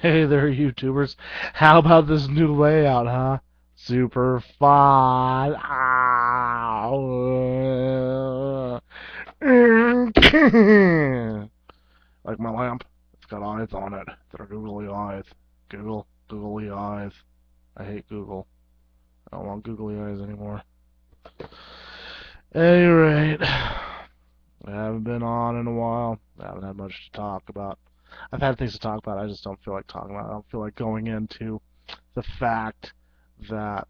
Hey there, YouTubers. How about this new layout, huh? Super fun. Like my lamp. It's got eyes on it. They're googly eyes. Googly eyes. I hate Google. I don't want googly eyes anymore. Anyway, I haven't been on in a while. I haven't had much to talk about. I've had things to talk about. I just don't feel like talking about it. I don't feel like going into the fact that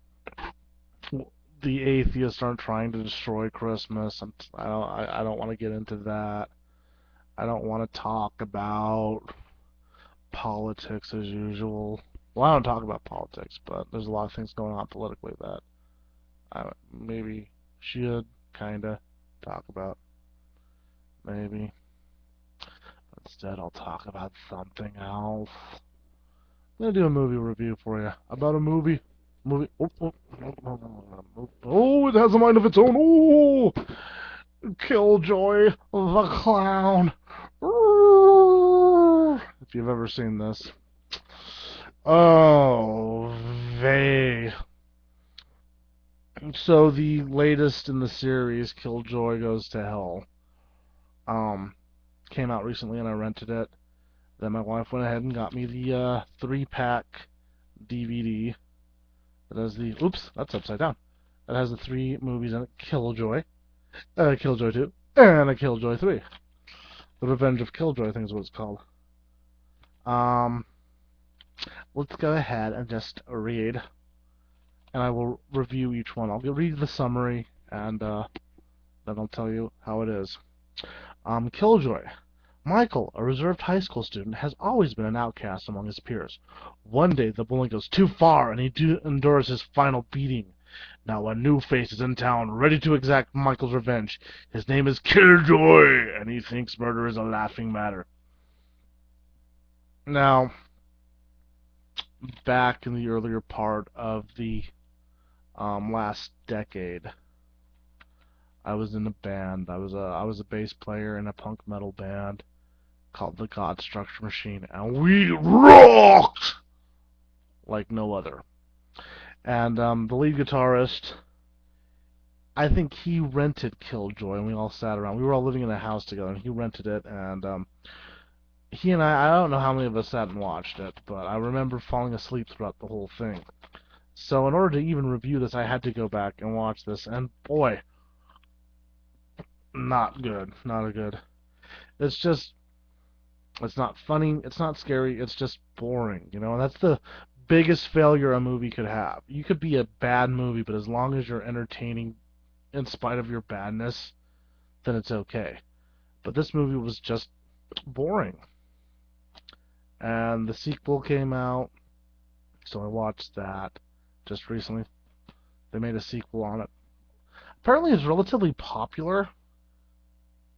the atheists aren't trying to destroy Christmas. I don't want to get into that. I don't want to talk about politics as usual. Well, I don't talk about politics, but there's a lot of things going on politically that I maybe should kind of talk about. Maybe. Instead, I'll talk about something else. I'm gonna do a movie review for you about a movie. Oh, it has a mind of its own. Oh, Killjoy the clown. If you've ever seen this. Oh, they. So the latest in the series, Killjoy Goes to Hell, um, came out recently, and I rented it. Then my wife went ahead and got me the 3-pack DVD that has the. Oops, that's upside down. That has the 3 movies in it: Killjoy, Killjoy 2, and a Killjoy 3. The Revenge of Killjoy, I think is what it's called. Um, let's go ahead and just read, and I will review each one. I'll read the summary, and then I'll tell you how it is. Killjoy. Michael, a reserved high school student, has always been an outcast among his peers. One day the bullying goes too far and he endures his final beating. Now a new face is in town, ready to exact Michael's revenge. His name is Killjoy, and he thinks murder is a laughing matter. Now, back in the earlier part of the last decade, I was in a band. I was a bass player in a punk metal band called the God Structure Machine, and we rocked like no other. And the lead guitarist, I think he rented Killjoy, and we all sat around. We were all living in a house together, and he rented it, and he and I don't know how many of us sat and watched it, but I remember falling asleep throughout the whole thing. So in order to even review this, I had to go back and watch this, and boy, not good, not a good. It's just, it's not funny, it's not scary, it's just boring, and that's the biggest failure a movie could have. You could be a bad movie, but as long as you're entertaining in spite of your badness, then it's okay. But this movie was just boring. And the sequel came out, so I watched that just recently. They made a sequel on it. Apparently, it's relatively popular,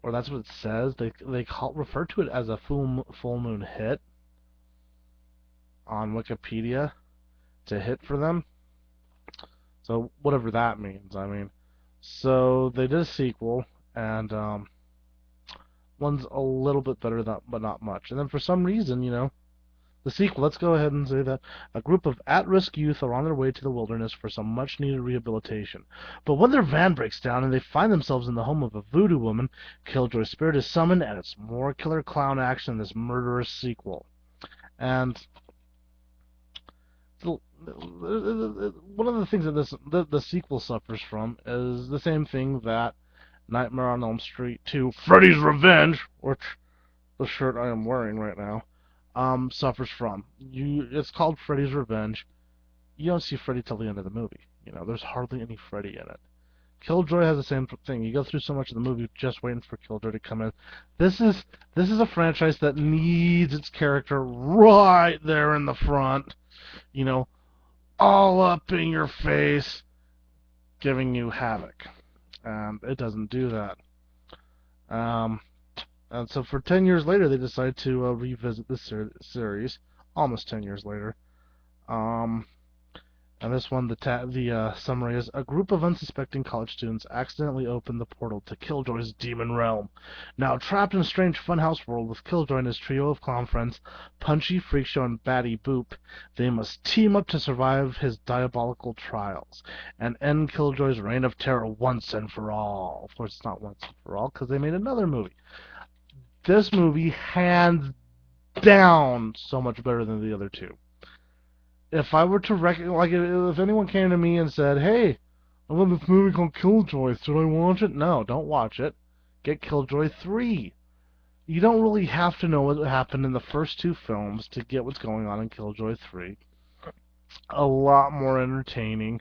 or that's what it says. They refer to it as a full moon hit on Wikipedia. It's a hit for them. So whatever that means, I mean. So they did a sequel, and one's a little bit better, but not much. And then for some reason, the sequel, let's go ahead and say that a group of at-risk youth are on their way to the wilderness for some much-needed rehabilitation. But when their van breaks down and they find themselves in the home of a voodoo woman, Killjoy's spirit is summoned, and it's more killer clown action in this murderous sequel. And one of the things that the sequel suffers from is the same thing that Nightmare on Elm Street 2: Freddy's Revenge, which the shirt I am wearing right now, suffers from. It's called Freddy's Revenge. You don't see Freddy till the end of the movie. There's hardly any Freddy in it. Killjoy has the same thing. You go through so much of the movie just waiting for Killjoy to come in. This is a franchise that needs its character right there in the front. You know, all up in your face, giving you havoc. It doesn't do that. And so for 10 years later, they decided to revisit this series, almost 10 years later. Um, And this one, the summary is: a group of unsuspecting college students accidentally opened the portal to Killjoy's demon realm. Now trapped in a strange funhouse world with Killjoy and his trio of clown friends, Punchy, Freakshow, and Batty Boop, they must team up to survive his diabolical trials and end Killjoy's reign of terror once and for all. Of course, it's not once and for all because they made another movie. This movie, hands down, so much better than the other two. If I were to if anyone came to me and said, "Hey, I love this movie called Killjoy. Should I watch it?" No, don't watch it. Get Killjoy 3. You don't really have to know what happened in the first two films to get what's going on in Killjoy 3. A lot more entertaining.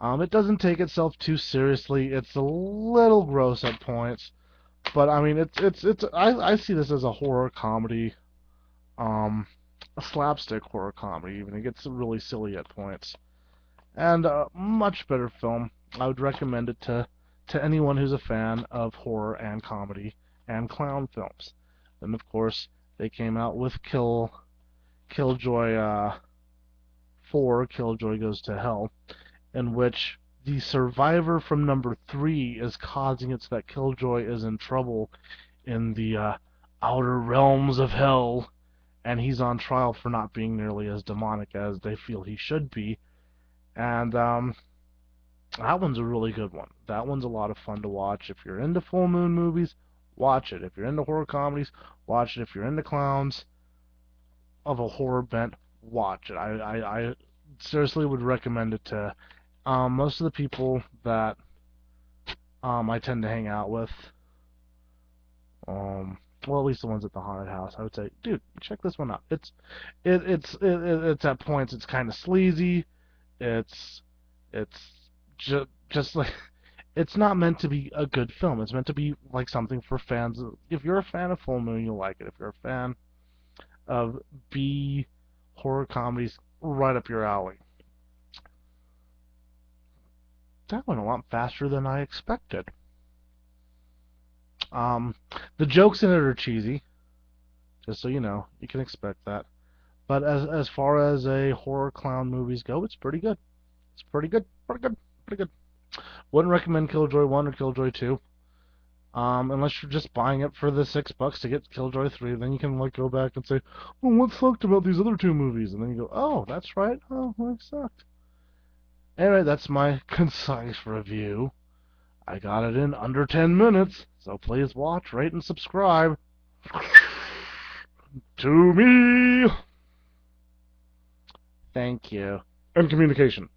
It doesn't take itself too seriously. It's a little gross at points, but I mean, I see this as a horror comedy, um, a slapstick horror comedy. Even it gets really silly at points, and a much better film. I would recommend it to anyone who's a fan of horror and comedy and clown films. Then of course they came out with Killjoy 4, Killjoy Goes to Hell, in which the survivor from number 3 is causing it so that Killjoy is in trouble in the outer realms of hell, and he's on trial for not being nearly as demonic as they feel he should be. And that one's a really good one. That one's a lot of fun to watch. If you're into full moon movies, watch it. If you're into horror comedies, watch it. If you're into clowns of a horror bent, watch it. I seriously would recommend it to most of the people that I tend to hang out with. Well, at least the ones at the haunted house. I would say, dude, check this one out. It's at points it's kind of sleazy. It's it's just like it's not meant to be a good film. It's meant to be like something for fans. If you're a fan of Full Moon, you'll like it. If you're a fan of B horror comedies, right up your alley. That went a lot faster than I expected. Um, the jokes in it are cheesy, just so you know. You can expect that. But as far as a horror clown movies go, it's pretty good. It's pretty good. Pretty good. Pretty good. Wouldn't recommend Killjoy 1 or Killjoy 2. Unless you're just buying it for the $6 to get Killjoy 3, then you can like go back and say, "Well, what sucked about these other two movies?" And then you go, "Oh, that's right. Oh, what sucked?" Anyway, that's my concise review. I got it in under 10 minutes, so please watch, rate, and subscribe to me. Thank you. And communication.